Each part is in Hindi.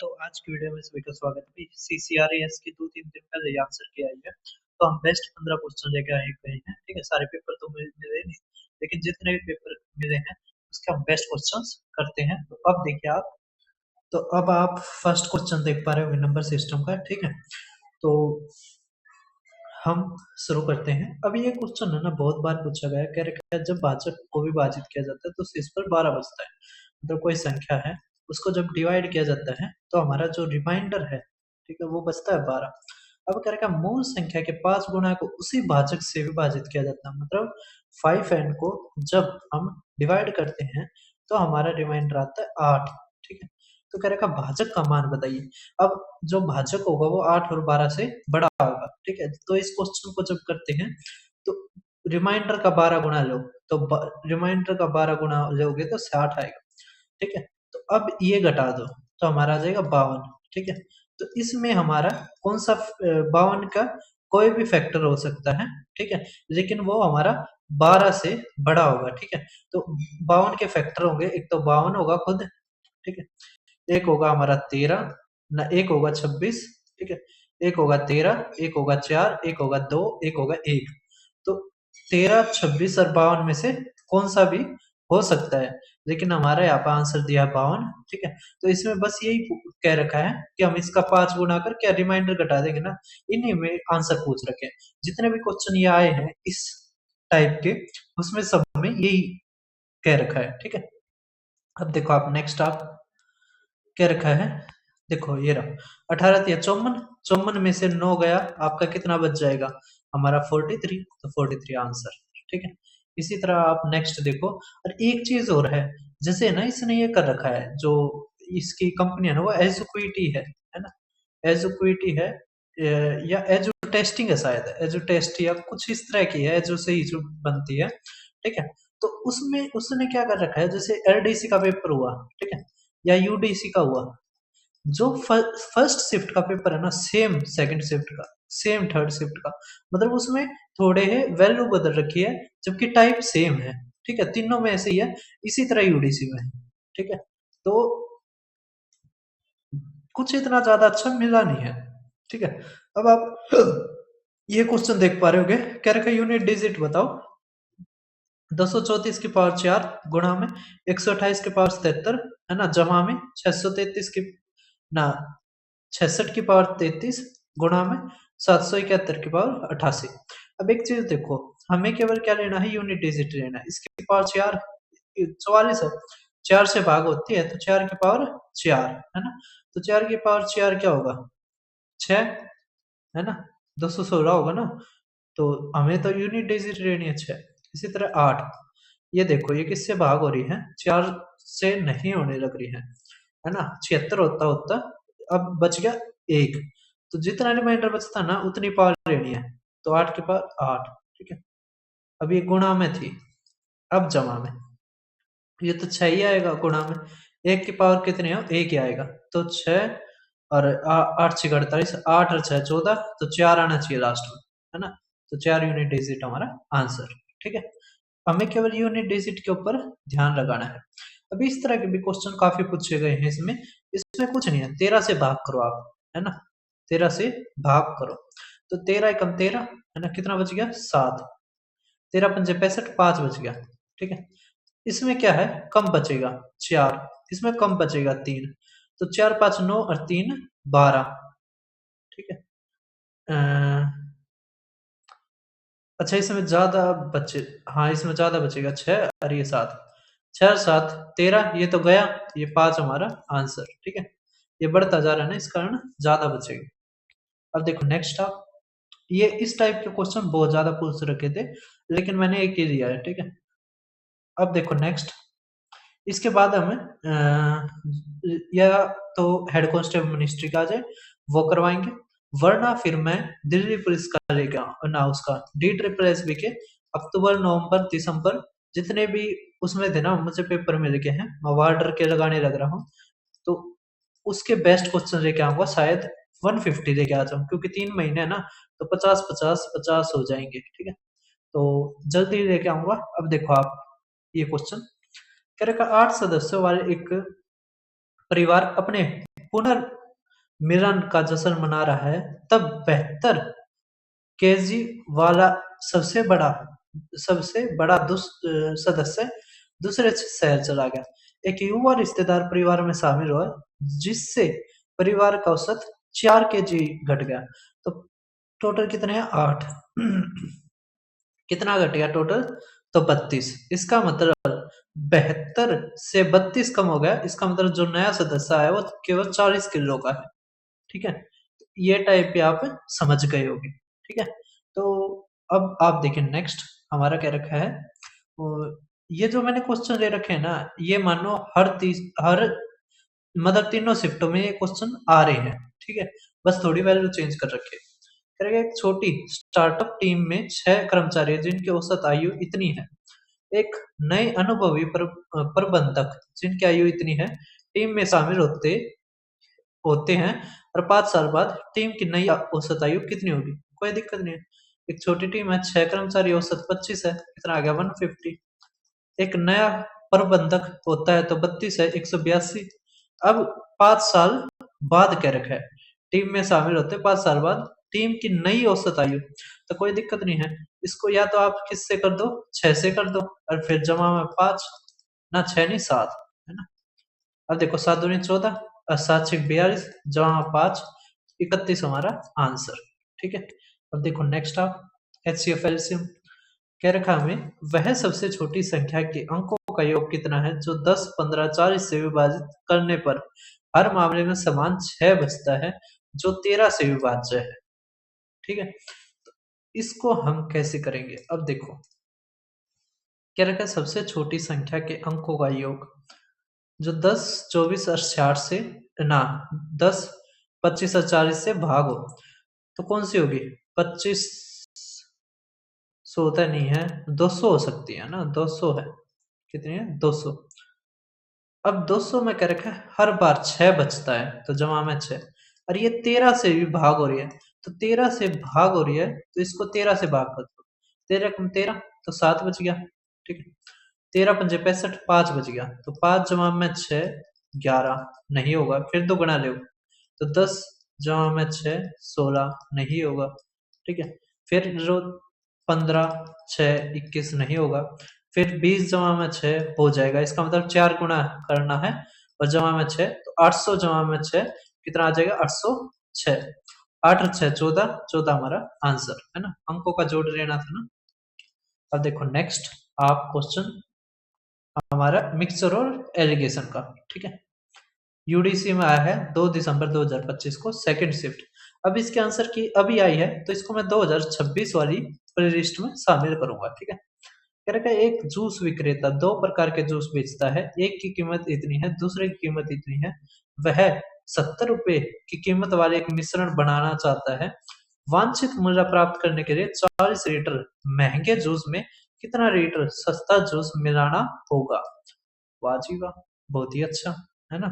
तो आज की वीडियो में सभी का स्वागत है। CCRAS की 2-3 दिन पहले आंसर किया है, तो हम बेस्ट 15 क्वेश्चन लेके आए हुए हैं। ठीक है, सारे पेपर तो मिले नहीं, लेकिन जितने भी पेपर मिले हैं उसके हम बेस्ट क्वेश्चंस करते हैं। तो अब देखिए आप, तो अब आप फर्स्ट क्वेश्चन देख पा रहे होंगे नंबर सिस्टम का। ठीक है, तो हम शुरू करते हैं। अब ये क्वेश्चन है ना, बहुत बार पूछा गया है। कह रखा है जब भाजक को विभाजित किया जाता है तो शीर्ष पर 12 बचता है। मतलब कोई संख्या है, उसको जब डिवाइड किया जाता है तो हमारा जो रिमाइंडर है, ठीक है, वो बचता है 12। अब कह रखा है मूल संख्या के 5 गुना को उसी भाजक से विभाजित किया जाता है। मतलब 5n को जब हम डिवाइड करते हैं तो हमारा रिमाइंडर आता है 8। ठीक है, तो कह रखा भाजक का मान बताइए। अब जो भाजक होगा वो 8 और 12 से बड़ा होगा। ठीक है, तो इस क्वेश्चन को जब करते हैं तो रिमाइंडर का 12 गुना लो, तो रिमाइंडर का 12 गुना लोगे तो 60 आएगा। ठीक है, तो अब ये घटा दो तो हमारा आ जाएगा 52। ठीक है, तो इसमें हमारा कौन सा 52 का कोई भी फैक्टर हो सकता है। ठीक है, लेकिन वो हमारा 12 से बड़ा होगा। ठीक है, तो 52 के फैक्टर होंगे, एक तो 52 होगा खुद। ठीक है, एक होगा हमारा 13 ना, एक होगा 26। ठीक है, एक होगा 13, एक होगा 4, एक होगा 2, एक होगा 1। तो 13, 26 और 52 में से कौन सा भी हो सकता है, लेकिन हमारा यहाँ पर आंसर दिया 52। ठीक है, तो इसमें बस यही कह रखा है कि हम इसका 5 गुना कर क्या रिमाइंडर घटा देंगे ना, इन्हीं में आंसर पूछ रखे हैं। जितने भी क्वेश्चन ये आए हैं इस टाइप के, उसमें सब में यही कह रखा है। ठीक है, अब देखो आप नेक्स्ट आप क्या रखा है, देखो ये रहा 18 या 54। 54 में से 9 गया, आपका कितना बच जाएगा, हमारा 43। तो 43 आंसर। ठीक है, इसी तरह आप नेक्स्ट देखो। और एक चीज और है, जैसे ना इसने ये कर रखा है, जो इसकी कंपनी है ना, वो एजुक्विटी है ना, एजुक्विटी है या एजु टेस्टिंग है शायद, एजु टेस्ट या कुछ इस तरह की है, एजु से ही जो बनती है। ठीक है, तो उसमें उसने क्या कर रखा है, जैसे एलडीसी का पेपर हुआ, ठीक है, या यूडीसी का हुआ, जो फर्स्ट शिफ्ट का पेपर है ना, सेम सेकंड शिफ्ट का, सेम थर्ड शिफ्ट का, मतलब उसमें थोड़े है वैल्यू बदल रखी है, जबकि टाइप सेम है। ठीक है, तीनों में ऐसे ही है, इसी तरह यूडीसी में है। ठीक है, तो कुछ इतना ज्यादा अच्छा मिला नहीं है। ठीक है, अब आप ये क्वेश्चन देख पा रहे होगे, कह रखा यूनिट डिजिट बताओ। 234 की पावर 4 गुणा में 128 की पावर 77, है ना, जमा में 633 की ना 66 की पावर 33 गुणा में 771 की पावर 88। अब एक चीज देखो, हमें केवल क्या लेना है, यूनिट डिजिट लेना है। इसकी पावर 4 44 है, 4 से भाग होती है तो 4 की पावर 4, है ना, तो 4 की पावर 4 क्या होगा, 6, है ना, 216 होगा ना। तो हमें तो यूनिट डिजिट लेनी है 6। इसी तरह 8, ये देखो ये किससे भाग हो रही है, 4 से नहीं होने लग रही है ना, 76 होता होता अब बच गया 1। तो जितना रिमाइंडर बचता ना उतनी पावर लेनी है, तो 8 के पावर 8। ठीक है, अब ये गुणा में थी, अब जमा में, ये तो 6 ही आएगा गुणा में, 1 की पावर कितनी है, 1 ही आएगा, तो 6 और 8 6 48, 8 और 6 14, तो 4 आना चाहिए लास्ट में, है ना, तो 4 यूनिट डिजिट हमारा आंसर। ठीक है, हमें केवल यूनिट डिजिट के ऊपर ध्यान लगाना है। अब इस तरह के भी क्वेश्चन काफी पूछे गए हैं इसमें। इसमें कुछ नहीं है, 13 से भाग करो आप, है ना, 13 से भाग करो, तो 13 एकम 13, है ना, कितना बच गया 7, 13 पंजे 65, 5 बच गया। ठीक है, इसमें क्या है, कम बचेगा 4, इसमें कम बचेगा 3, तो 4 5 9 और 3 12। ठीक है, अच्छा इसमें ज्यादा बचे, हाँ इसमें ज्यादा बचेगा 6 और ये 7, 6 7 13, ये तो गया, ये 5 हमारा आंसर। ठीक है, ये बढ़ता जा रहा है ना, इस कारण ज्यादा बचेगा। अब देखो नेक्स्ट आप, ये इस टाइप के क्वेश्चन बहुत ज्यादा पूछ रखे थे, लेकिन मैंने एक ही दिया है। ठीक है, अब देखो नेक्स्ट, इसके बाद हमें या तो हेड कांस्टेबल मिनिस्ट्री का आ जाए वो करवाएंगे, वरना फिर मैं दिल्ली पुलिस का लेके ना उसका DSSB के अक्टूबर नवंबर दिसंबर जितने भी उसमें थे ना, मुझे पेपर में लेके हैं, मैं वार्डर के लगाने लग रहा हूँ, तो उसके बेस्ट क्वेश्चन लेके आऊंगा, शायद 150 लेके आ जाऊं, क्योंकि 3 महीने है ना, तो 50 50 50 हो जाएंगे। ठीक है, तो जल्दी लेके आऊंगा। अब देखो आप ये क्वेश्चन, कह रखा 8 सदस्यों वाले एक परिवार अपने पुनर्मिलन का जश्न मना रहा है, तब 72 केजी वाला सबसे बड़ा सदस्य दूसरे शहर चला गया। एक युवा रिश्तेदार परिवार में शामिल हुआ, जिससे परिवार का औसत 4 केजी घट गया। तो टोटल कितने हैं? 8। कितना घट गया टोटल? तो 32। इसका मतलब 72 से 32 कम हो गया। इसका मतलब जो नया सदस्य आया वो केवल 40 किलो का है। ठीक है, ये टाइप पे आप समझ गए होगे। ठीक है, तो अब आप देखिए नेक्स्ट हमारा क्या रखा है। ये जो मैंने क्वेश्चन ले रखे हैं ना, ये मानो हर मतलब तीनों शिफ्टों में ये क्वेश्चन आ रहे हैं। ठीक है, बस थोड़ी वैल्यू चेंज कर रखे। करेगा एक छोटी स्टार्टअप टीम में 6 कर्मचारी हैं, जिनकी औसत आयु इतनी है। एक नए अनुभवी प्रबंधक जिनकी आयु इतनी है टीम में शामिल होते हैं, और 5 साल बाद टीम की नई औसत आयु कितनी होगी? कोई दिक्कत नहीं है। एक छोटी टीम है, 6 कर्मचारी, औसत 25 है, कितना आ गया? 150। एक नया प्रबंधक होता है तो 32 है, 182। अब 5 साल बाद क्या रखा है? टीम में शामिल होते 5 साल बाद टीम की नई औसत आयु, तो कोई दिक्कत नहीं है। इसको या तो आप किससे कर दो? 6 से कर दो, और फिर जमा में 5 ना, 6 नहीं 7, है ना। अब देखो 7 दूनी 14 और 7 छक 42, जमा 5, 31 हमारा आंसर। ठीक है, अब देखो नेक्स्ट आप एचसीएफ एलसीएम कह रखा हमें, वह सबसे छोटी संख्या के अंकों का योग कितना है जो 10, 15, 40 से विभाजित करने पर हर मामले में समान 6 बचता है, जो 13 से विभाज्य है। ठीक है, तो इसको हम कैसे करेंगे? अब देखो क्या रखा है, सबसे छोटी संख्या के अंकों का योग जो 10, 24 और 60 से ना 10, 25 और 40 से भाग हो, तो कौन सी होगी? 25 होता नहीं है, 200 हो सकती है ना, 200 है। कितनी है? 200। अब 200 में क्या रखा है, हर बार 6 बचता है, तो जमा में 6, और ये 13 से भी भाग हो रही है, तो 13 से भाग हो रही है, तो इसको 13 से भाग कर दो। 13 कम 13 तो 7 बच गया। ठीक है, 13 पंजे 65, 5 बच गया, तो 5 जमा में 6, 11 नहीं होगा। फिर दो गुणा लो, तो 10 जमा में 6, 16 नहीं होगा। ठीक है, फिर जो 15, 6, 21 नहीं होगा। फिर 20 जमा में 6 हो जाएगा, इसका मतलब 4 गुणा करना है, और जमा में 6, तो 800 जमा में 6 कितना आ जाएगा? 806। 8 और 6 14, 14 हमारा आंसर है ना। अंकों का जोड़ लेना था ना। अब देखो नेक्स्ट आप क्वेश्चन हमारा मिक्सचर और एलिगेशन का। ठीक है, यूडीसी में आया है 2 दिसंबर 2025 को, सेकंड शिफ्ट। अब इसके आंसर की अभी आई है, तो इसको मैं 2026 वाली प्लेलिस्ट में शामिल करूंगा। ठीक है, कह रखा है एक जूस विक्रेता 2 प्रकार के जूस बेचता है, एक की कीमत इतनी है, दूसरे की कीमत इतनी है। वह 70 रुपए की कीमत वाले एक मिश्रण बनाना चाहता है। वांछित मूल्य प्राप्त करने के लिए 40 लीटर महंगे जूस में कितना लीटर सस्ता जूस मिलाना होगा? वाह जी वाह, बहुत ही अच्छा, है ना।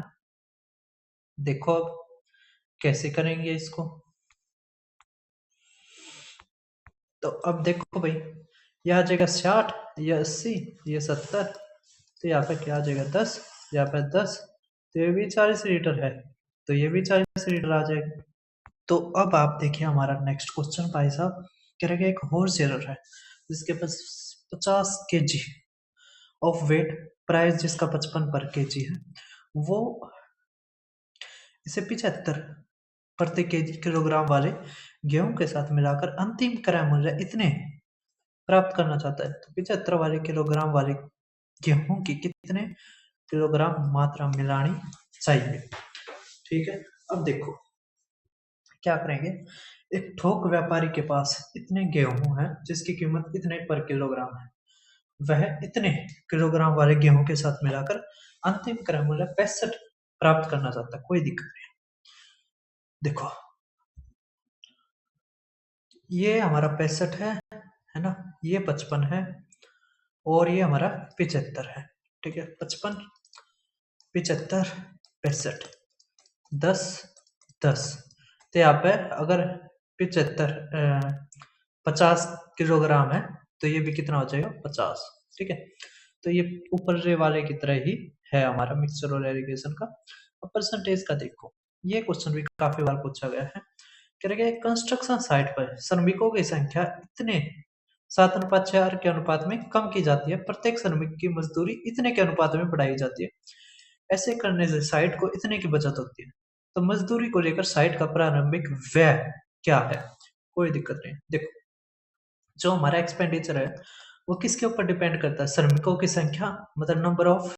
देखो अब कैसे करेंगे इसको। तो अब देखो भाई, यह आ जाएगा 60, यह 80, ये 70, तो यहाँ पे क्या आ जाएगा? 10, यहाँ पे 10, तो ये भी 40 लीटर है, तो ये भी 40 लीटर आ जाएगा। तो अब आप देखिए हमारा नेक्स्ट क्वेश्चन भाई साहब, कह रहे एक हॉर्स सेलर है जिसके पास 50 केजी ऑफ वेट, प्राइस जिसका 55 पर केजी है, वो इसे 75 प्रति केजी किलोग्राम वाले गेहूं के साथ मिलाकर अंतिम क्रय मूल्य इतने प्राप्त करना चाहता है। तो 75 वाले किलोग्राम वाले गेहूं की कितने किलोग्राम मात्रा मिलानी चाहिए? ठीक है, अब देखो क्या करेंगे। एक थोक व्यापारी के पास इतने गेहूं है जिसकी कीमत इतने पर किलोग्राम है, वह इतने किलोग्राम वाले गेहूं के साथ मिलाकर अंतिम क्रय मूल्य 65 प्राप्त करना चाहता है। कोई दिक्कत नहीं। देखो ये हमारा 65 है ना, ये 55 है, और ये हमारा 75 है। ठीक है, 55, 75, 65, 10, 10, तो यहाँ पे अगर 75 50 किलोग्राम है, तो ये भी कितना हो जाएगा? 50। ठीक है, तो ये ऊपर वाले की तरह ही है हमारा मिक्सचर और एलिगेशन का। अब परसेंटेज का देखो, ये क्वेश्चन भी काफी बार पूछा गया है। कह रहे हैं कंस्ट्रक्शन साइट पर श्रमिकों की संख्या इतने 7:6 के अनुपात में कम की जाती है, प्रत्येक श्रमिक की मजदूरी इतने के अनुपात में बढ़ाई जाती है। ऐसे करने से साइट को इतने की बचत होती है। तो मजदूरी को लेकर साइट का प्रारंभिक व्यय क्या है? कोई दिक्कत नहीं। देखो, जो हमारा एक्सपेंडिचर है वो किसके ऊपर डिपेंड करता है? श्रमिकों की संख्या, मतलब नंबर ऑफ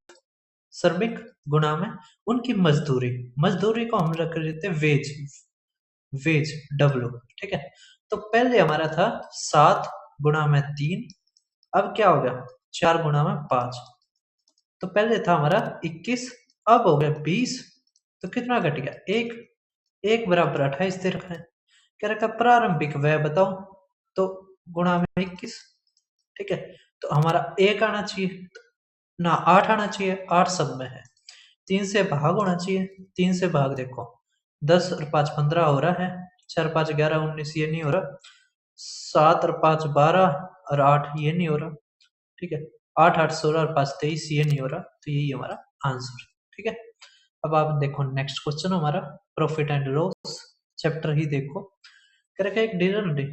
श्रमिक, गुणा में उनकी मजदूरी। मजदूरी को हम रख लेते हैं वेज, वेज डब्ल्यू। ठीक है, तो पहले हमारा था 7 गुणा में 3, अब क्या हो गया 4 गुणा में 5। तो पहले था हमारा 21, अब हो गया 20। तो कितना घट गया? 1। 1 बराबर 28 दे रखा है। कह रखा प्रारंभिक व्यय बताओ, तो गुणा में 21। ठीक है, तो हमारा 1 आना चाहिए ना, 8 आना चाहिए, 8 सब में है। 3 से भाग होना चाहिए, 3 से भाग देखो 10 और 5 15 हो रहा है, 4 5 11 19 ये नहीं हो रहा, 7 और 5 12 और 8 ये नहीं हो रहा। ठीक है, 8 8 16 और 5 23 ये नहीं हो रहा, तो यही हमारा आंसर। ठीक है, अब आप देखो नेक्स्ट क्वेश्चन हमारा प्रॉफिट एंड लॉस चैप्टर ही देखो। कह रखा है एक डीलर ने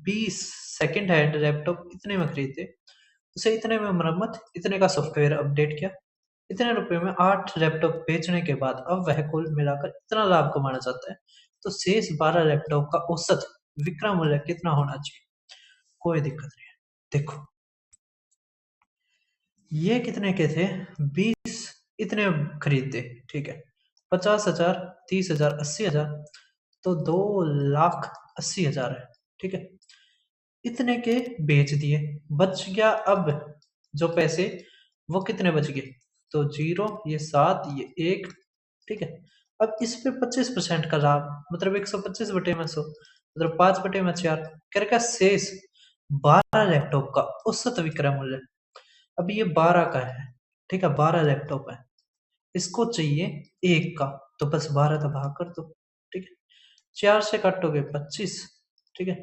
20 सेकंड हैंड लैपटॉप इतने में खरीदे, उसे इतने में मरम्मत, इतने का सॉफ्टवेयर अपडेट किया, इतने रुपए में 8 लैपटॉप बेचने के बाद अब वह कुल मिलाकर इतना लाभ कमाना चाहता है, तो शेष 12 लैपटॉप का औसत विक्रय मूल्य कितना होना चाहिए? कोई दिक्कत नहीं है। देखो, ये कितने के थे? 20 इतने खरीदते। ठीक है, 50,000, 30,000, 80,000, तो 2,80,000 है। ठीक है, इतने के बेच दिए, बच गया अब जो पैसे, वो कितने बच गए? तो 0, ये 7, ये 1। ठीक है, अब इस पे 25% का लाभ, मतलब 125 बटे में 100, मतलब 5 बटे में 4। कर का शेष 12 लैपटॉप का औसत विक्रय मूल्य। अब ये 12 का है। ठीक है, 12 लैपटॉप है, इसको चाहिए 1 का, तो बस 12 का भाग कर दो। ठीक है, 4 से काटोगे 25। ठीक है,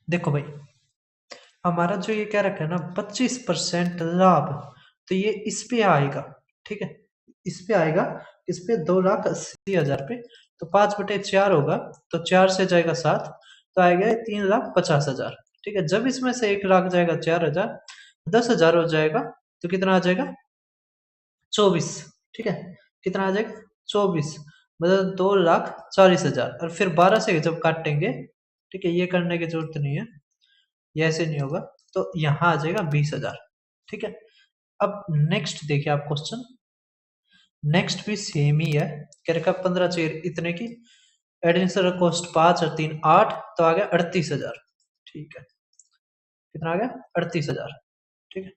देखो भाई, हमारा जो ये क्या रखा है ना 25% लाभ, तो ये इस पे आएगा। ठीक है, इस पे आएगा, इस पे 2,80,000 पे, तो 5/4 होगा, तो 4 से जाएगा 7, तो आएगा 3,50,000। ठीक है, जब इसमें से 1,00,000 जाएगा 4,000, 10,000 हो जाएगा, तो कितना आ जाएगा? 24। ठीक है, कितना आ जाएगा? 24, मतलब 2,40,000। और फिर 12 से जब काटेंगे, ठीक है, ये करने की जरूरत नहीं है, ये ऐसे नहीं होगा, तो यहाँ आ जाएगा 20,000। ठीक है, अब नेक्स्ट देखिए आप क्वेश्चन, नेक्स्ट भी सेम ही है। कह रखा 15 चेयर इतने की, एडिशनल कॉस्ट 5 और 3 8, तो आ गया 38,000। ठीक है, कितना आ गया? 38,000। ठीक है,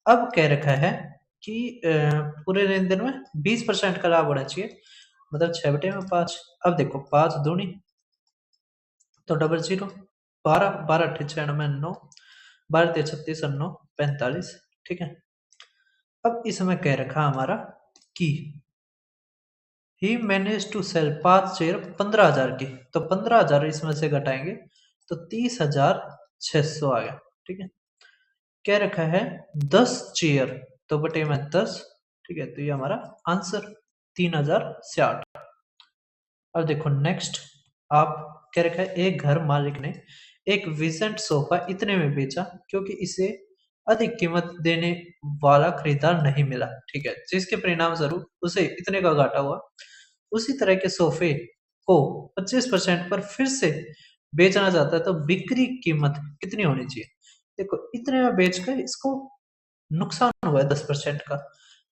अब कह रखा है कि पूरे लेन देन में 20% का लाभ होना चाहिए, मतलब 6/5। अब देखो 5 दूनी तो 00, 12 12 अट्ठे 96 9, 12 3 36 और 9 45। ठीक है, अब इसमें कह रखा हमारा कि ही मैनेज टू सेल 5 चेयर 15,000 की, तो 15,000 इसमें से घटाएंगे तो 30,600 आ गया। ठीक है, कह रखा है 10 चेयर, तो बटे में 10। ठीक है, तो ये हमारा आंसर 3,000 से 8। अब देखो नेक्स्ट, आप कह रखा है एक घर मालिक ने एक विसेंट सोफा इतने में बेचा क्योंकि इसे अधिक कीमत देने वाला खरीदार नहीं मिला। ठीक है, जिसके परिणाम स्वरूप उसे इतने का घाटा हुआ। उसी तरह के सोफे को 25% पर फिर से बेचना चाहता है, तो बिक्री कीमत कितनी होनी चाहिए? देखो, इतने में बेचकर इसको नुकसान हुआ है 10% का,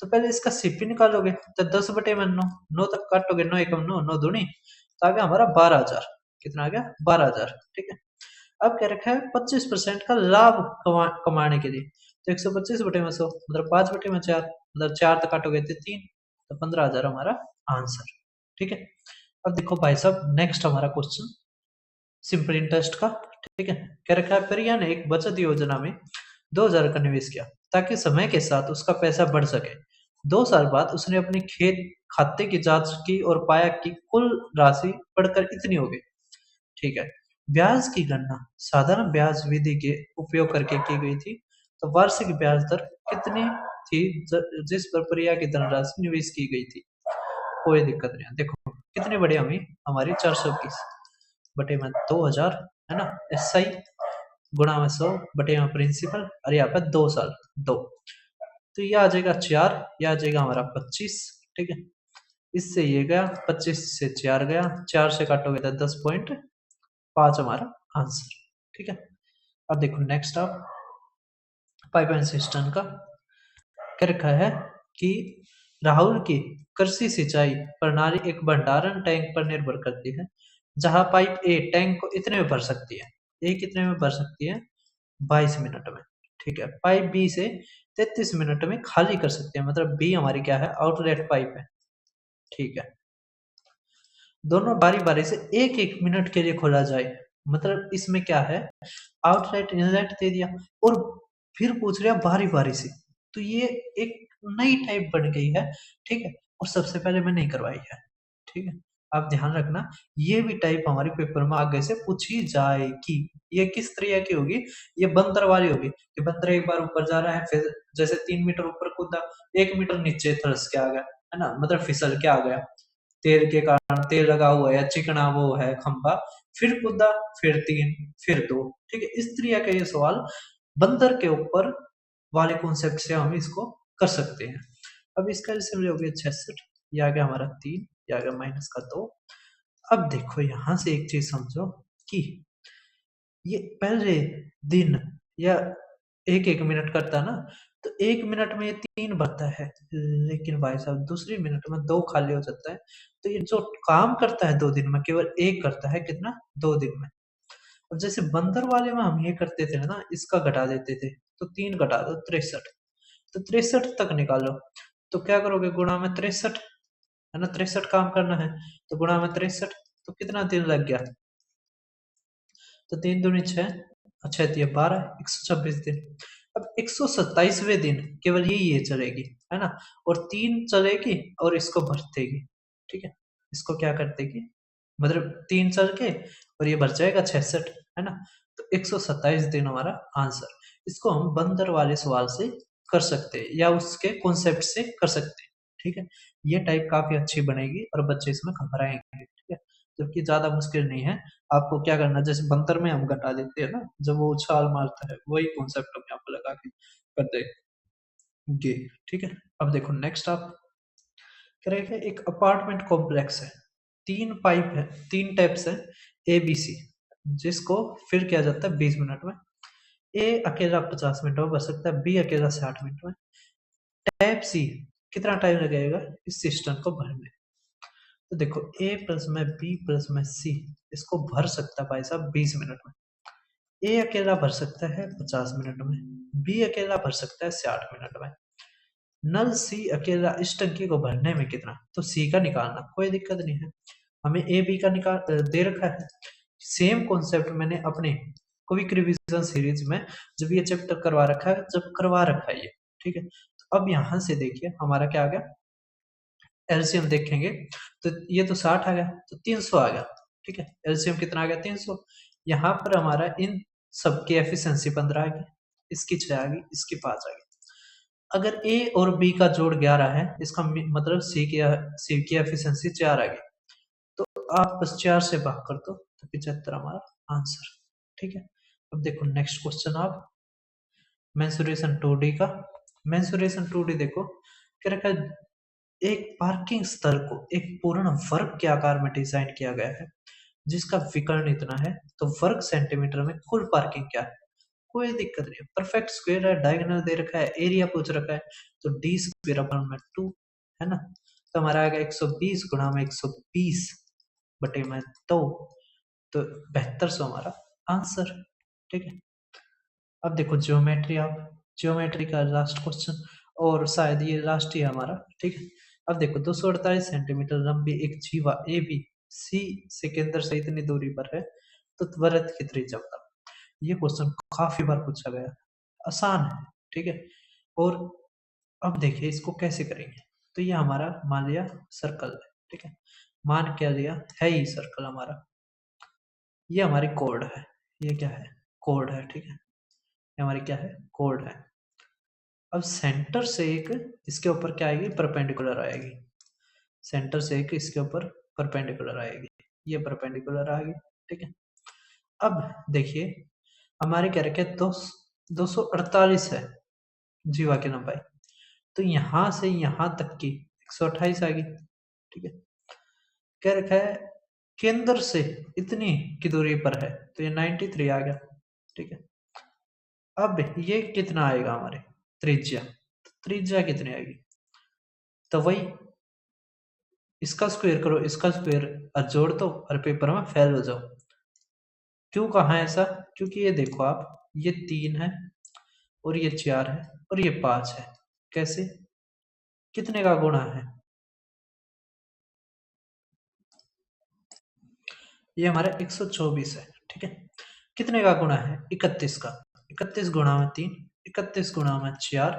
तो पहले इसका सीपी निकालोगे, तो 10/9, 9 तक काटोगे, 9 एकम 9, 9 दूनी, तो आ गया हमारा 12,000। कितना आ गया? 12,000। ठीक है, अब क्या रखा है 25% का लाभ कमाने के लिए, तो 125/100, मतलब 5/4, मतलब 4 तक काटोगे तो 3, तो 15,000 हमारा आंसर। ठीक है, अब देखो भाई साहब नेक्स्ट हमारा क्वेश्चन सिंपल इंटरेस्ट का। ठीक है, कह रखा है प्रिया ने एक बचत योजना में 2,000 का निवेश किया ताकि समय के साथ उसका पैसा बढ़ सके। 2 साल बाद उसने अपने खेत खाते की जांच की और पाया कि कुल राशि बढ़कर इतनी हो गई। ठीक है, ब्याज की गणना साधारण ब्याज विधि के उपयोग करके की गई थी, तो वार्षिक ब्याज दर कितनी थी जिस पर प्रिया की धनराशि निवेश की गई थी। कोई दिक्कत नहीं है। देखो कितनी बढ़िया हुई हमारी 420 बटे में 2000, है ना, एसआई गुणा में 100 बटे में प्रिंसिपल, और यहाँ पे 2 साल 2, तो ये आ जाएगा 4, ये आ जाएगा हमारा 25। ठीक है, इससे ये गया 25 से 4 गया, 4 से काटोगे तो 10.5 हमारा आंसर। ठीक है, अब देखो नेक्स्ट आप पाइप एंड सिस्टम का क्या रखा है कि राहुल की कृषि सिंचाई प्रणाली एक भंडारण टैंक पर निर्भर करती है, जहां पाइप ए टैंक को इतने में भर सकती है, ए कितने में भर सकती है, 22 मिनट में। ठीक है, पाइप बी से 33 मिनट में खाली कर सकते हैं, मतलब बी हमारी क्या है, आउटलेट पाइप है। ठीक है, दोनों बारी बारी से एक एक मिनट के लिए खोला जाए, मतलब इसमें क्या है, आउटलेट इनलेट दे दिया और फिर पूछ रहा बारी बारी से, तो ये एक नई टाइप बन गई है। ठीक है, और सबसे पहले मैं नहीं करवाई है। ठीक है, आप ध्यान रखना, ये भी टाइप हमारे पेपर में आगे से पूछी जाएगी। ये किस तरह की होगी, ये बंदर वाली होगी कि बंदर एक बार ऊपर जा रहा है, फिर जैसे 3 मीटर ऊपर कूदा, 1 मीटर नीचे धंस के आ गया, है ना, मतलब फिसल के आ गया, तेल के कारण, तेल लगा हुआ है, चिकना वो है खंबा, फिर कूदा, फिर 3, फिर 2। ठीक है, इस तरह का ये सवाल बंदर के ऊपर वाले कॉन्सेप्ट से हम इसको कर सकते हैं। अब इसका जैसे हो गया 66, ये आ गया हमारा 3, ये आ गया माइनस का 2। अब देखो यहाँ से एक चीज समझो कि ये पहले दिन या एक एक मिनट करता ना, तो 1 मिनट में ये 3 बनता है, लेकिन भाई साहब दूसरी मिनट में 2 खाली हो जाता है। तो ये जो काम करता है 2 दिन में, केवल एक करता है, कितना, 2 दिन में। अब जैसे बंदर वाले में हम ये करते थे ना, इसका घटा देते थे, तो 3 घटा दो 63, तो 63 तक निकालो, तो क्या करोगे, गुणा में 63, है ना, 63 काम करना है, तो गुणा में 63, तो कितना दिन लग गया, तो 3 दूनी 6, अच्छा ये 12, 126 दिन। अब 127वें दिन केवल ये चलेगी, है ना, और 3 चलेगी और इसको भर देगी। ठीक है, इसको क्या कर देगी, मतलब 3 चल के और ये भर जाएगा 66, है ना, तो 127 दिन हमारा आंसर। इसको हम बंदर वाले सवाल से कर सकते हैं या उसके कॉन्सेप्ट से कर सकते हैं। ठीक है, ये टाइप काफी अच्छी बनेगी और बच्चे इसमें घबराएंगे। ठीक है, जबकि ज्यादा मुश्किल नहीं है। आपको क्या करना है, जैसे बंदर में हम घटा देते हैं ना, जब वो उछाल मारता है, वही कॉन्सेप्ट हम यहाँ पे लगा के कर देंगे। ठीक है, अब देखो नेक्स्ट आप करेंगे, एक अपार्टमेंट कॉम्प्लेक्स है, 3 पाइप है, 3 टैप्स है, ए बी सी, जिसको फिर किया जाता है 20 मिनट में। ए अकेला 50 मिनट में भर सकता है, बी अकेला 60 मिनट में। टैप सी कितना टाइम लगेगा इस सिस्टम को भरने, तो देखो ए प्लस में बी प्लस में सी, इसको भर सकता है भाई साहब 20 मिनट में। ए अकेला भर सकता है 50 मिनट में, बी अकेला भर सकता है 60 मिनट में। नल सी अकेला इस टंकी को भरने में कितना, तो सी का निकालना, कोई दिक्कत नहीं है, हमें ए बी का निकाल दे रखा है। सेम कॉन्सेप्ट मैंने अपने क्विक रिवीजन सीरीज में जब ये चैप्टर करवा रखा है, जब करवा रखा है ये। ठीक है, तो अब यहाँ से देखिए हमारा क्या आ गया, एलसीएम देखेंगे, तो ये तो 60 आ गया, तो 300 आ गया। ठीक है, एलसीएम कितना आ गया, 300। यहाँ पर हमारा इन सबकी एफिशिएंसी 15 आ गई, इसकी 6 आ गई, इसकी 5 आ गई। अगर ए और बी का जोड़ 11 है, इसका मतलब सी की एफिशिएंसी 4 आ गई, तो आप बस 4 से भाग कर दो, तो 75 हमारा आंसर। ठीक है, अब देखो नेक्स्ट क्वेश्चन आप मेंसुरेशन 2D का। मेंसुरेशन 2D देखो क्या रखा है, एक पार्किंग स्थल को एक पूर्ण वर्ग के आकार में डिजाइन किया गया है, जिसका विकर्ण इतना है, तो वर्ग सेंटीमीटर में कुल पार्किंग क्या है, कोई दिक्कत नहीं है, परफेक्ट स्क्वायर है, डायगोनल दे रखा है, एरिया पूछ रखा है, तो डी स्क्वायर अपन में 2, है ना, तो हमारा आएगा 120 गुणा में 120 बटे में 2, तो 7200 हमारा आंसर। ठीक है, अब देखो ज्योमेट्री, आप ज्योमेट्री का लास्ट क्वेश्चन, और शायद ये लास्ट ही है हमारा। ठीक है, अब देखो 248 सेंटीमीटर लंबी एक जीवा ए बी सी से केंद्र से इतनी दूरी पर है, तो वृत्त की त्रिज्या बताओ। ये क्वेश्चन काफी बार पूछा गया है, आसान है। ठीक है, और अब देखिए इसको कैसे करेंगे, तो ये हमारा मान लिया सर्कल है। ठीक है, मान क्या लिया है, ये सर्कल हमारा, ये हमारी कोड है, ये क्या है, कोड है। ठीक है, ये हमारी क्या है, कोड है। अब सेंटर से एक इसके ऊपर क्या आएगी, परपेंडिकुलर आएगी। सेंटर से एक इसके ऊपर परपेंडिकुलर आएगी, ये परपेंडिकुलर आ गई, ठीक है। अब देखिए हमारे क्या रखे, 248 है जीवा की लंबाई, तो यहां से यहां तक की 128 आ गई, ठीक है। कह रखा है केंद्र से इतनी की दूरी पर है, तो ये 93 आ गया, ठीक है। अब ये कितना आएगा हमारे, त्रिज्या, तो त्रिज्या कितनी आएगी, तो वही इसका स्क्वायर करो, इसका स्क्वायर और जोड़ दो और पेपर में फेल हो जाओ। क्यों कहा ऐसा, क्योंकि ये देखो आप, ये 3 है और ये 4 है और ये 5 है, कैसे, कितने का गुणा है, ये हमारा 124 है, ठीक है। कितने का गुणा है, 31 का, 31 गुणा में 3, 31 गुणा में 4,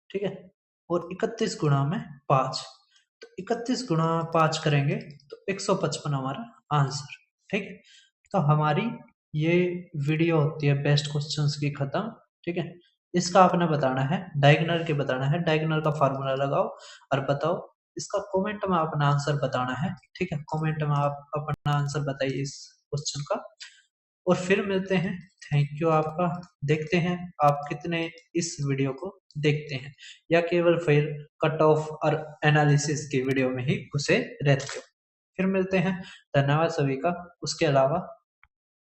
ठीक है, और 31 गुणा में 5, तो 31 गुणा 5 करेंगे तो 155 हमारा आंसर, ठीक है। तो हमारी ये वीडियो होती है बेस्ट क्वेश्चंस की खत्म, ठीक है। इसका आपने बताना है डायगोनल के, बताना है डायगोनल का फार्मूला लगाओ और बताओ, इसका कमेंट में अपना आंसर बताना है, ठीक है। कमेंट में आप अपना आंसर बताइए इस क्वेश्चन का, और फिर मिलते हैं। थैंक यू आपका। देखते हैं आप कितने इस वीडियो को देखते हैं, या केवल फिर कट ऑफ और एनालिसिस की वीडियो में ही घुसे रहते हो। फिर मिलते हैं, धन्यवाद सभी का। उसके अलावा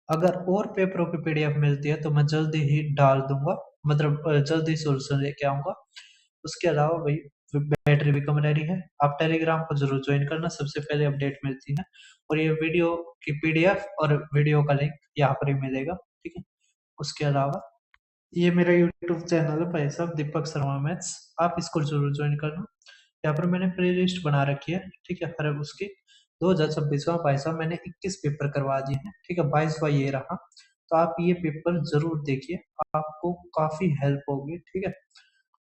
अगर और पेपरों की पीडीएफ मिलती है तो मैं जल्दी ही डाल दूंगा, मतलब जल्दी सोल्यूशन लेके आऊंगा। उसके अलावा भाई बैटरी भी कम रह रही है, आप टेलीग्राम को जरूर ज्वाइन करना, सबसे पहले अपडेट मिलती है। और ये वीडियो की पीडीएफ और वीडियो का लिंक यहाँ पर ही मिलेगा, ठीक है। उसके अलावा ये मेरा यूट्यूब चैनल है भाई साहब, दीपक शर्मा मैथ्स, आप इसको जरूर ज्वाइन करना। यहाँ पर मैंने प्ले लिस्ट बना रखी है, ठीक है, हर उसकी 2026 का भाई साहब मैंने 21 पेपर करवा दिए हैं, ठीक है। 22वां ये रहा, तो आप ये पेपर जरूर देखिए, आपको काफी हेल्प होगी, ठीक है।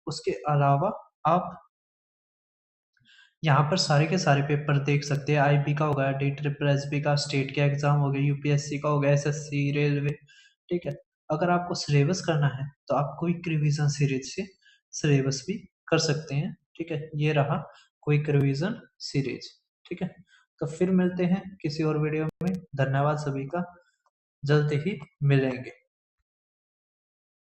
उसके अलावा आप यहाँ पर सारे के सारे पेपर देख सकते हैं, आईबी का हो गया, DSSB का, स्टेट के एग्जाम हो गए, यूपीएससी का हो गया, एसएससी, रेलवे, ठीक है। अगर आपको सिलेबस करना है तो आप क्विक रिवीजन सीरीज से सिलेबस भी कर सकते हैं, ठीक है। ये रहा क्विक रिवीजन सीरीज, ठीक है। तो फिर मिलते हैं किसी और वीडियो में, धन्यवाद सभी का, जल्द ही मिलेंगे।